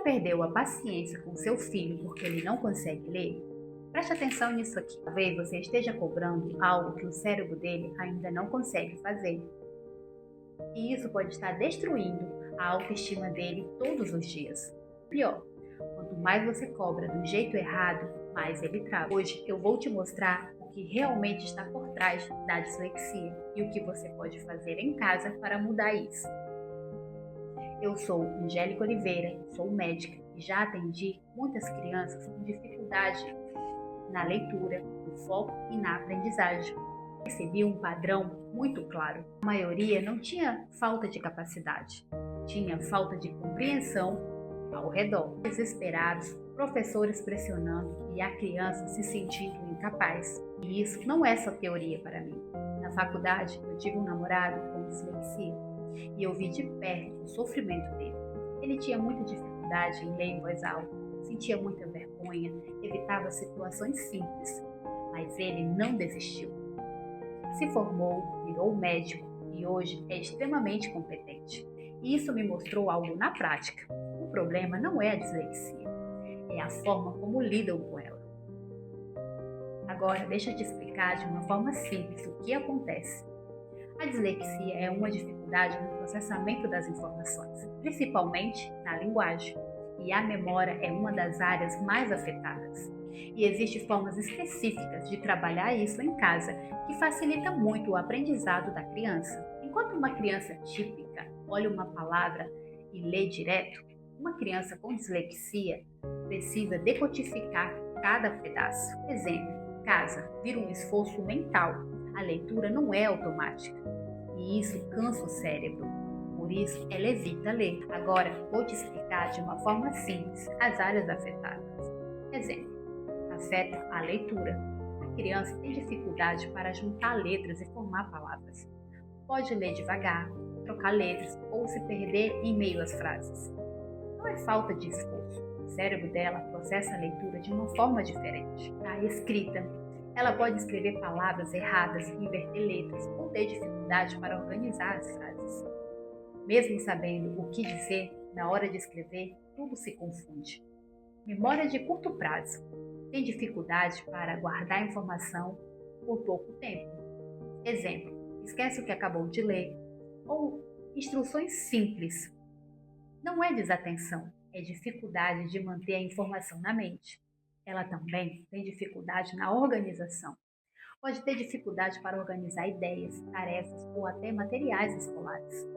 perdeu a paciência com seu filho porque ele não consegue ler? Preste atenção nisso aqui. Talvez você esteja cobrando algo que o cérebro dele ainda não consegue fazer. E isso pode estar destruindo a autoestima dele todos os dias. Pior, quanto mais você cobra do jeito errado, mais ele trava. Hoje eu vou te mostrar o que realmente está por trás da dislexia e o que você pode fazer em casa para mudar isso. Eu sou Angélica Oliveira, sou médica e já atendi muitas crianças com dificuldade na leitura, no foco e na aprendizagem. Percebi um padrão muito claro. A maioria não tinha falta de capacidade, tinha falta de compreensão ao redor. Desesperados, professores pressionando e a criança se sentindo incapaz. E isso não é só teoria para mim. Na faculdade, eu tive um namorado com dislexia e eu vi de perto o sofrimento dele. Ele tinha muita dificuldade em ler em voz alta, sentia muita vergonha, evitava situações simples, mas ele não desistiu. Se formou, virou médico e hoje é extremamente competente. E isso me mostrou algo na prática. O problema não é a dislexia, é a forma como lidam com ela. Agora, deixa eu te explicar de uma forma simples o que acontece. A dislexia é uma dificuldade no processamento das informações, principalmente na linguagem, e a memória é uma das áreas mais afetadas. E existem formas específicas de trabalhar isso em casa, que facilita muito o aprendizado da criança. Enquanto uma criança típica olha uma palavra e lê direto, uma criança com dislexia precisa decodificar cada pedaço. Exemplo, casa vira um esforço mental. A leitura não é automática e isso cansa o cérebro, por isso ela evita ler. Agora vou te explicar de uma forma simples as áreas afetadas. Exemplo, afeta a leitura. A criança tem dificuldade para juntar letras e formar palavras. Pode ler devagar, trocar letras ou se perder em meio às frases. Não é falta de esforço, o cérebro dela processa a leitura de uma forma diferente. A escrita. Ela pode escrever palavras erradas, inverter letras ou ter dificuldade para organizar as frases. Mesmo sabendo o que dizer, na hora de escrever, tudo se confunde. Memória de curto prazo. Tem dificuldade para guardar informação por pouco tempo. Exemplo, esquece o que acabou de ler. Ou instruções simples. Não é desatenção, é dificuldade de manter a informação na mente. Ela também tem dificuldade na organização. Pode ter dificuldade para organizar ideias, tarefas ou até materiais escolares.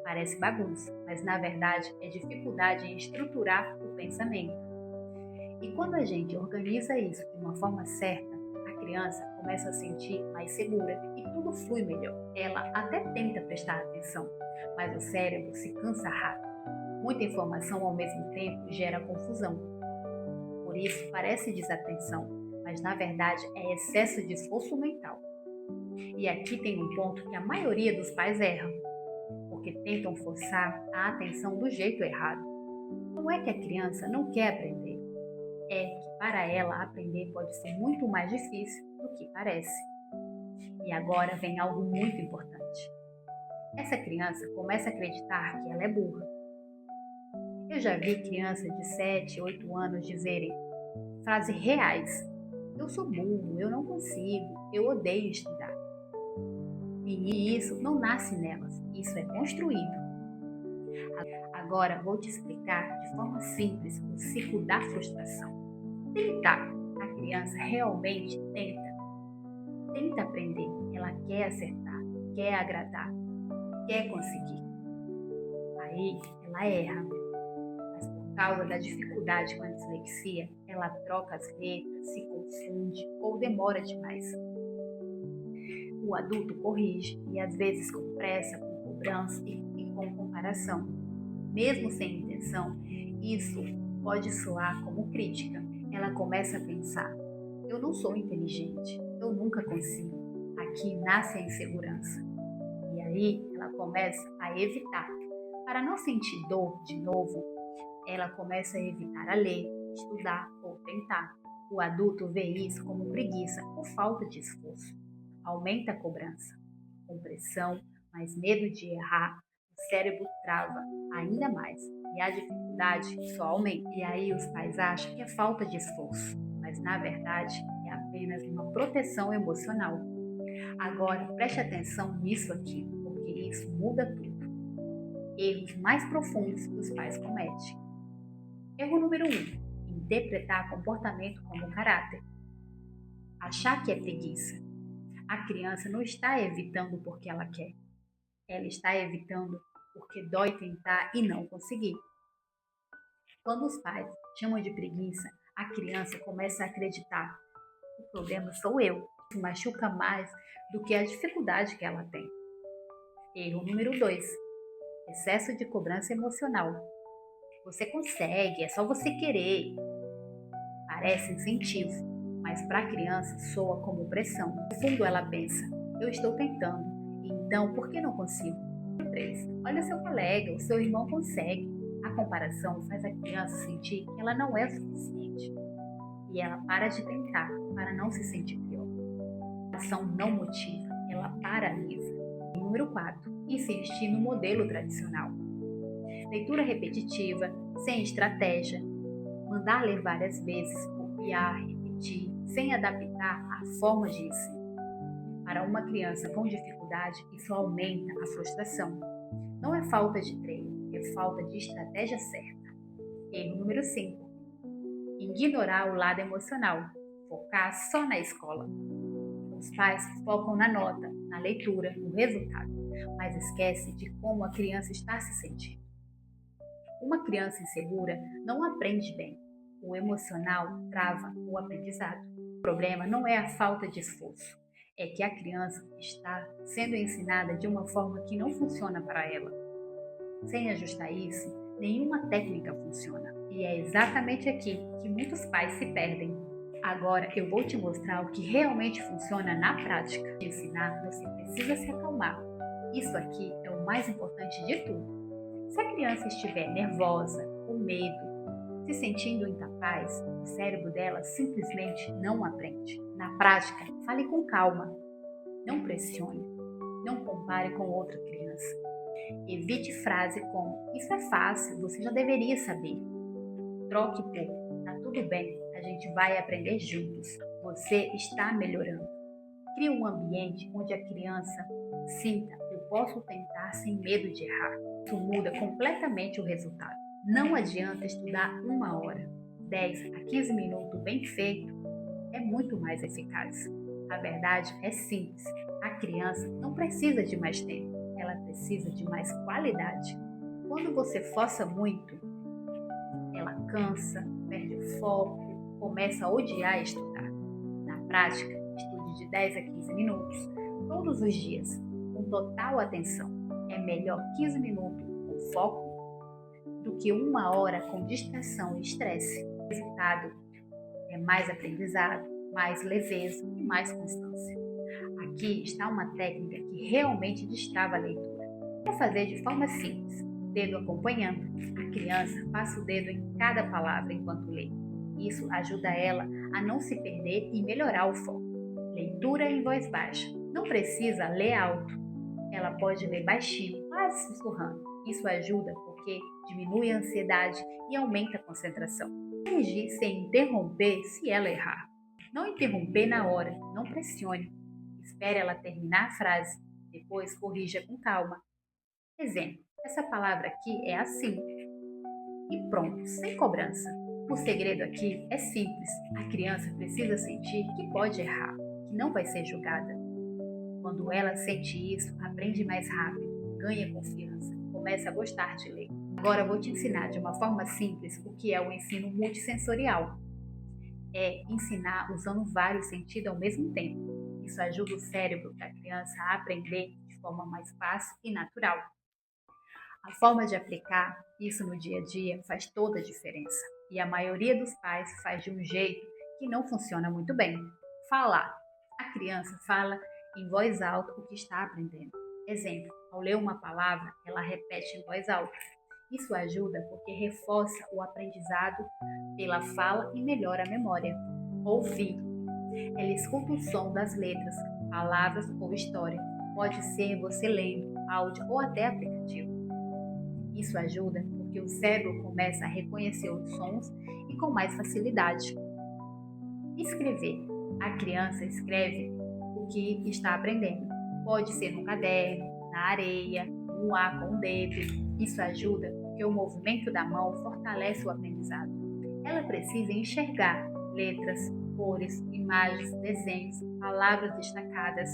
Parece bagunça, mas na verdade é dificuldade em estruturar o pensamento. E quando a gente organiza isso de uma forma certa, a criança começa a se sentir mais segura e tudo flui melhor. Ela até tenta prestar atenção, mas o cérebro se cansa rápido. Muita informação ao mesmo tempo gera confusão. Por isso parece desatenção, mas na verdade é excesso de esforço mental. E aqui tem um ponto que a maioria dos pais erram, porque tentam forçar a atenção do jeito errado. Não é que a criança não quer aprender, é que para ela aprender pode ser muito mais difícil do que parece. E agora vem algo muito importante. Essa criança começa a acreditar que ela é burra. Eu já vi crianças de 7, 8 anos dizerem frases reais. Eu sou burro, eu não consigo, eu odeio estudar. E isso não nasce nelas, isso é construído. Agora vou te explicar de forma simples o ciclo da frustração. Tentar. A criança realmente tenta aprender, ela quer acertar, quer agradar, quer conseguir. Aí ela erra. Por causa da dificuldade com a dislexia, ela troca as letras, se confunde ou demora demais. O adulto corrige e às vezes com pressa, com cobrança e com comparação. Mesmo sem intenção, isso pode soar como crítica. Ela começa a pensar, eu não sou inteligente, eu nunca consigo. Aqui nasce a insegurança. E aí ela começa a evitar. Para não sentir dor de novo, ela começa a evitar a ler, estudar ou tentar. O adulto vê isso como preguiça ou falta de esforço. Aumenta a cobrança. Com pressão, mais medo de errar, o cérebro trava ainda mais e a dificuldade dificuldade só aumenta. E aí os pais acham que é falta de esforço, mas na verdade é apenas uma proteção emocional. Agora preste atenção nisso aqui, porque isso muda tudo. Erros mais profundos que os pais cometem. Erro número 1. Interpretar comportamento como caráter. Achar que é preguiça. A criança não está evitando porque ela quer. Ela está evitando porque dói tentar e não conseguir. Quando os pais chamam de preguiça, a criança começa a acreditar: o problema sou eu. Isso machuca mais do que a dificuldade que ela tem. Erro número 2. Excesso de cobrança emocional. Você consegue, é só você querer. Parece incentivo, mas para a criança soa como pressão. No fundo ela pensa: eu estou tentando, então por que não consigo? 3. Olha seu colega, o seu irmão consegue. A comparação faz a criança sentir que ela não é suficiente e ela para de tentar para não se sentir pior. A ação não motiva, ela paralisa. Número 4. Insistir no modelo tradicional. Leitura repetitiva, sem estratégia, mandar ler várias vezes, copiar, repetir, sem adaptar a forma de ensino. Para uma criança com dificuldade, isso aumenta a frustração. Não é falta de treino, é falta de estratégia certa. Erro número 5. Ignorar o lado emocional, focar só na escola. Os pais focam na nota, na leitura, no resultado, mas esquecem de como a criança está se sentindo. Uma criança insegura não aprende bem. O emocional trava o aprendizado. O problema não é a falta de esforço, é que a criança está sendo ensinada de uma forma que não funciona para ela. Sem ajustar isso, nenhuma técnica funciona. E é exatamente aqui que muitos pais se perdem. Agora eu vou te mostrar o que realmente funciona na prática. De ensinar, você precisa se acalmar. Isso aqui é o mais importante de tudo. Se a criança estiver nervosa, com medo, se sentindo incapaz, o cérebro dela simplesmente não aprende. Na prática, fale com calma. Não pressione. Não compare com outra criança. Evite frase como: isso é fácil, você já deveria saber. Troque por: tá tudo bem, a gente vai aprender juntos. Você está melhorando. Crie um ambiente onde a criança sinta: eu posso tentar sem medo de errar. Isso muda completamente o resultado. Não adianta estudar 1 hora. 10 a 15 minutos bem feito é muito mais eficaz. A verdade é simples. A criança não precisa de mais tempo. Ela precisa de mais qualidade. Quando você força muito, ela cansa, perde o foco, começa a odiar estudar. Na prática, estude de 10 a 15 minutos, todos os dias, com total atenção. É melhor 15 minutos com foco do que 1 hora com distração e estresse. O resultado é mais aprendizado, mais leveza e mais constância. Aqui está uma técnica que realmente destrava a leitura. Vou fazer de forma simples, dedo acompanhando. A criança passa o dedo em cada palavra enquanto lê. Isso ajuda ela a não se perder e melhorar o foco. Leitura em voz baixa. Não precisa ler alto. Ela pode ler baixinho, quase sussurrando. Isso ajuda porque diminui a ansiedade e aumenta a concentração. Corrigir sem interromper se ela errar. Não interromper na hora, não pressione. Espere ela terminar a frase, depois corrija com calma. Exemplo: essa palavra aqui é assim. E pronto, sem cobrança. O segredo aqui é simples. A criança precisa sentir que pode errar, que não vai ser julgada. Quando ela sente isso, aprende mais rápido, ganha confiança, começa a gostar de ler. Agora eu vou te ensinar de uma forma simples o que é o ensino multissensorial. É ensinar usando vários sentidos ao mesmo tempo. Isso ajuda o cérebro da criança a aprender de forma mais fácil e natural. A forma de aplicar isso no dia a dia faz toda a diferença. E a maioria dos pais faz de um jeito que não funciona muito bem. Falar. A criança fala em voz alta o que está aprendendo. Exemplo: ao ler uma palavra, ela repete em voz alta. Isso ajuda porque reforça o aprendizado pela fala e melhora a memória. Ouvir. Ela escuta o som das letras, palavras ou história. Pode ser você lendo, áudio ou até aplicativo. Isso ajuda porque porque o cérebro começa a reconhecer os sons e com mais facilidade. Escrever. A criança escreve o que está aprendendo. Pode ser no caderno, na areia, no ar com o dedo. Isso ajuda porque o movimento da mão fortalece o aprendizado. Ela precisa enxergar letras, cores, imagens, desenhos, palavras destacadas.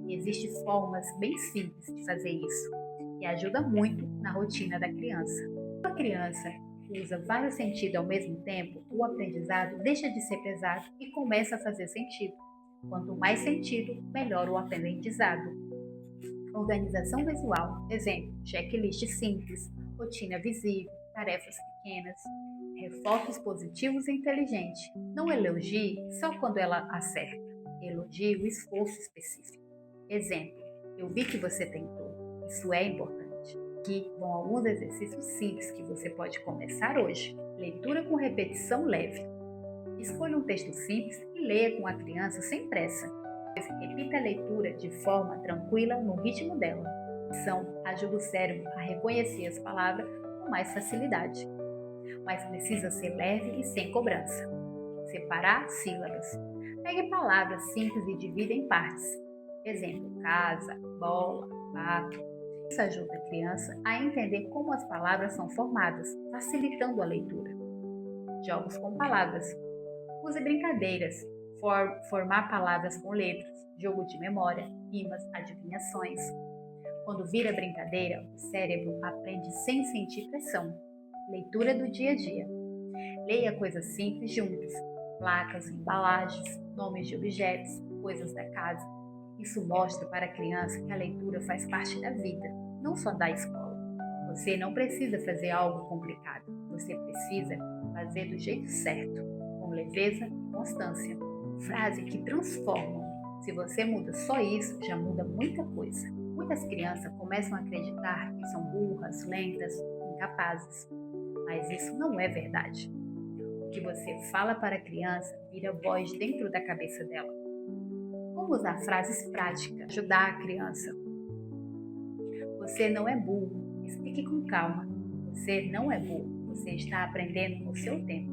Existem formas bem simples de fazer isso e ajuda muito na rotina da criança. Quando a criança usa vários sentidos ao mesmo tempo, o aprendizado deixa de ser pesado e começa a fazer sentido. Quanto mais sentido, melhor o aprendizado. Organização visual, exemplo, checklist simples, rotina visível, tarefas pequenas, reforços positivos e inteligentes. Não elogie só quando ela acerta, elogie o esforço específico. Exemplo, eu vi que você tentou, isso é importante. Aqui vão alguns exercícios simples que você pode começar hoje. Leitura com repetição leve. Escolha um texto simples e leia com a criança sem pressa. Repita a leitura de forma tranquila no ritmo dela. A ação ajuda o cérebro a reconhecer as palavras com mais facilidade, mas precisa ser leve e sem cobrança. Separar sílabas. Pegue palavras simples e divida em partes. Exemplo, casa, bola, pato. Isso ajuda a criança a entender como as palavras são formadas, facilitando a leitura. Jogos com palavras. Use brincadeiras, formar palavras com letras, jogo de memória, rimas, adivinhações. Quando vira brincadeira, o cérebro aprende sem sentir pressão. Leitura do dia a dia. Leia coisas simples juntos, placas, embalagens, nomes de objetos, coisas da casa. Isso mostra para a criança que a leitura faz parte da vida, não só da escola. Você não precisa fazer algo complicado, você precisa fazer do jeito certo, com leveza e constância. Frase que transformam. Se você muda só isso, já muda muita coisa. Muitas crianças começam a acreditar que são burras, lentas, incapazes, mas isso não é verdade. O que você fala para a criança vira voz dentro da cabeça dela. Como usar frases práticas, ajudar a criança. Você não é burro, explique com calma. Você não é burro, você está aprendendo no seu tempo.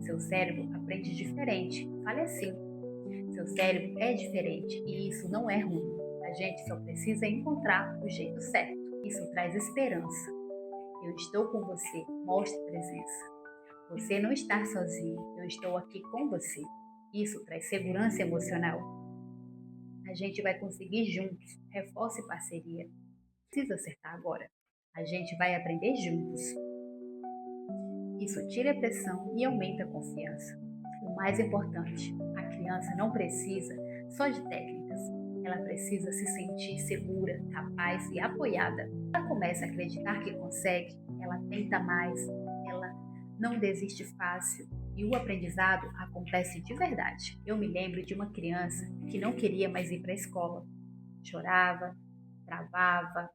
Seu cérebro aprende diferente, fale assim. Seu cérebro é diferente e isso não é ruim. A gente só precisa encontrar o jeito certo. Isso traz esperança. Eu estou com você, mostre presença. Você não está sozinho, eu estou aqui com você. Isso traz segurança emocional. A gente vai conseguir juntos, reforce parceria. Não precisa acertar agora, a gente vai aprender juntos. Isso tira a pressão e aumenta a confiança. O mais importante, a criança não precisa só de técnicas, ela precisa se sentir segura, capaz e apoiada. Ela começa a acreditar que consegue, ela tenta mais, ela não desiste fácil e o aprendizado acontece de verdade. Eu me lembro de uma criança que não queria mais ir para a escola. Chorava, travava,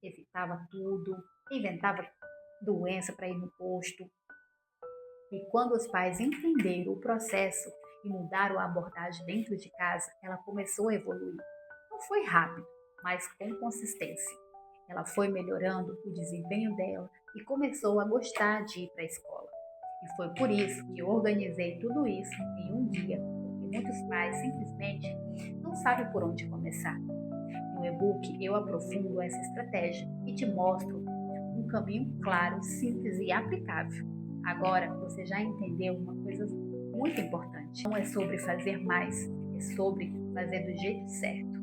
evitava tudo, inventava doença para ir no posto. E quando os pais entenderam o processo e mudaram a abordagem dentro de casa, ela começou a evoluir. Não foi rápido, mas com consistência. Ela foi melhorando o desempenho dela e começou a gostar de ir para a escola. E foi por isso que eu organizei tudo isso em um dia, porque muitos pais simplesmente não sabem por onde começar. No e-book eu aprofundo essa estratégia e te mostro um caminho claro, simples e aplicável. Agora você já entendeu uma coisa muito importante. Não é sobre fazer mais, é sobre fazer do jeito certo.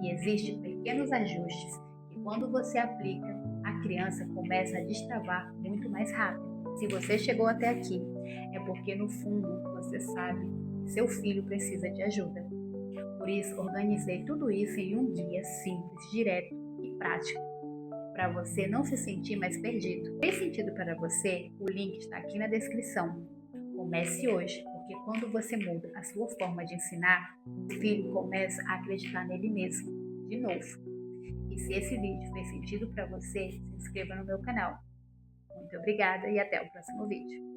E existem pequenos ajustes que quando você aplica, a criança começa a destravar muito mais rápido. Se você chegou até aqui, é porque no fundo você sabe que seu filho precisa de ajuda. Por isso, organizei tudo isso em um guia simples, direto e prático, para você não se sentir mais perdido. Fez sentido para você? O link está aqui na descrição. Comece hoje, porque quando você muda a sua forma de ensinar, o filho começa a acreditar nele mesmo, de novo. E se esse vídeo fez sentido para você, se inscreva no meu canal. Muito obrigada e até o próximo vídeo.